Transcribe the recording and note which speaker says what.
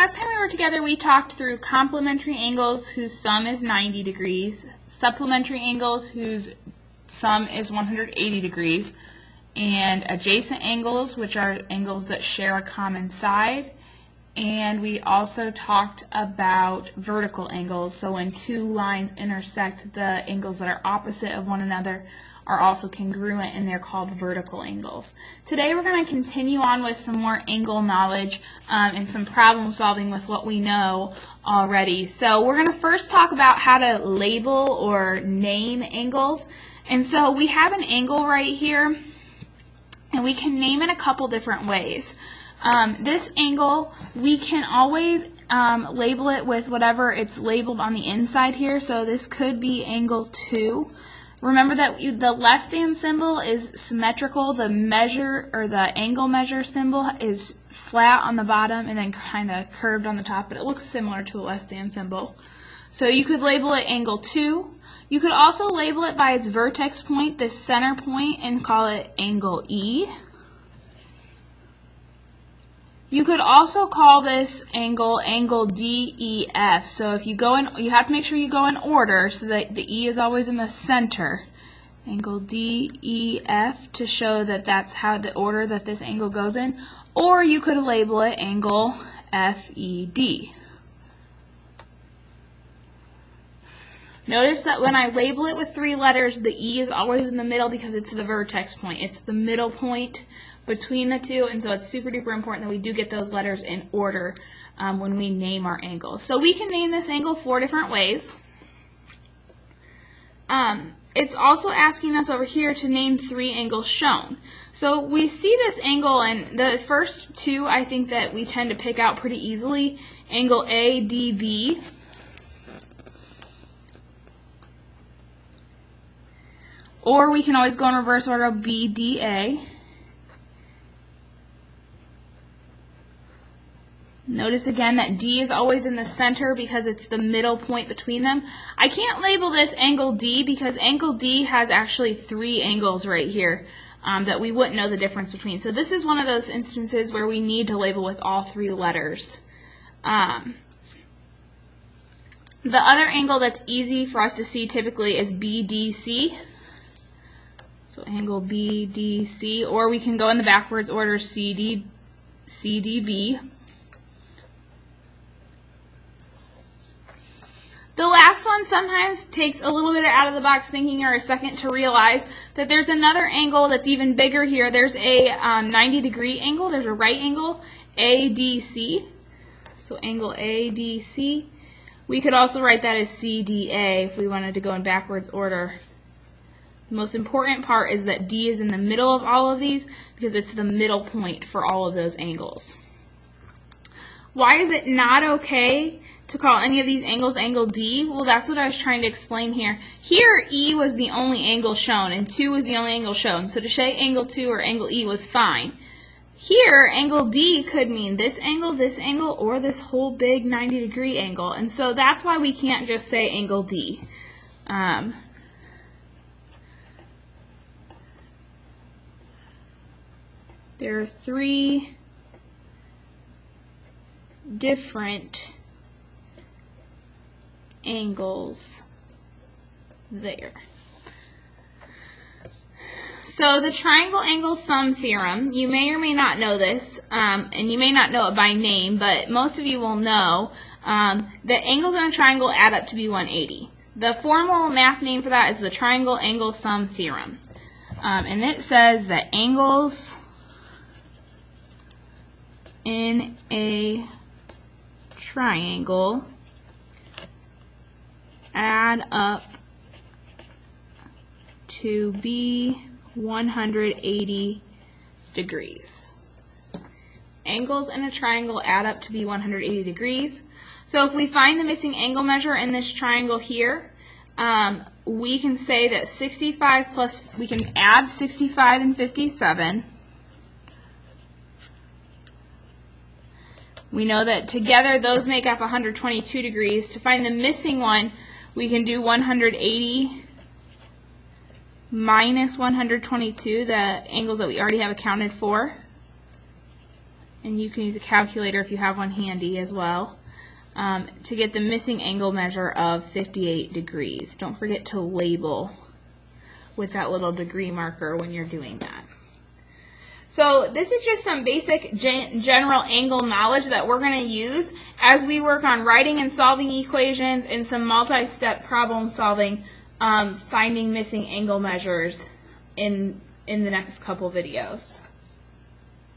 Speaker 1: last time we were together, we talked through complementary angles whose sum is 90 degrees, supplementary angles whose sum is 180 degrees, and adjacent angles, which are angles that share a common side. And we also talked about vertical angles, so when two lines intersect, the angles that are opposite of one another are also congruent, and they're called vertical angles. Today we're going to continue on with some more angle knowledge and some problem solving with what we know already. So we're going to first talk about how to label or name angles. And so we have an angle right here, and we can name it a couple different ways. This angle, we can always label it with whatever it's labeled on the inside here. So this could be angle 2. Remember that the less than symbol is symmetrical. The measure or the angle measure symbol is flat on the bottom and then kind of curved on the top, but it looks similar to a less than symbol. So you could label it angle 2. You could also label it by its vertex point, this center point, and call it angle E. You could also call this angle DEF. So if you go in, you have to make sure you go in order so that the E is always in the center. Angle DEF to show that that's how the order that this angle goes in. Or you could label it angle FED. Notice that when I label it with 3 letters, the E is always in the middle because it's the vertex point. It's the middle point between the two, and so it's super duper important that we do get those letters in order when we name our angles. So we can name this angle 4 different ways. It's also asking us over here to name 3 angles shown. So we see this angle, and the first 2 I think that we tend to pick out pretty easily. Angle ADB. Or we can always go in reverse order of BDA. Notice again that D is always in the center because it's the middle point between them. I can't label this angle D because angle D has actually 3 angles right here that we wouldn't know the difference between. So this is one of those instances where we need to label with all 3 letters. The other angle that's easy for us to see typically is BDC. So angle BDC, or we can go in the backwards order CDB. The last one sometimes takes a little bit of out of the box thinking or a second to realize that there's another angle that's even bigger here. There's a 90-degree angle. There's a right angle, ADC. So angle ADC. We could also write that as CDA if we wanted to go in backwards order. The most important part is that D is in the middle of all of these because it's the middle point for all of those angles. Why is it not okay to call any of these angles angle D? Well, that's what I was trying to explain here. Here, E was the only angle shown, and 2 was the only angle shown. So to say angle 2 or angle E was fine. Here, angle D could mean this angle, or this whole big 90-degree angle. And so that's why we can't just say angle D. There are 3 different angles there. So the triangle angle sum theorem, you may or may not know this, and you may not know it by name, but most of you will know that angles in a triangle add up to be 180. The formal math name for that is the triangle angle sum theorem. And it says that angles in a triangle add up to be 180 degrees. Angles in a triangle add up to be 180 degrees. So if we find the missing angle measure in this triangle here, we can say that 65 plus, we can add 65 and 57. We know that together those make up 122 degrees. To find the missing one, we can do 180 minus 122, the angles that we already have accounted for. and you can use a calculator if you have one handy as well, to get the missing angle measure of 58 degrees. Don't forget to label with that little degree marker when you're doing that. So this is just some basic general angle knowledge that we're going to use as we work on writing and solving equations and some multi-step problem solving, finding missing angle measures in the next couple videos.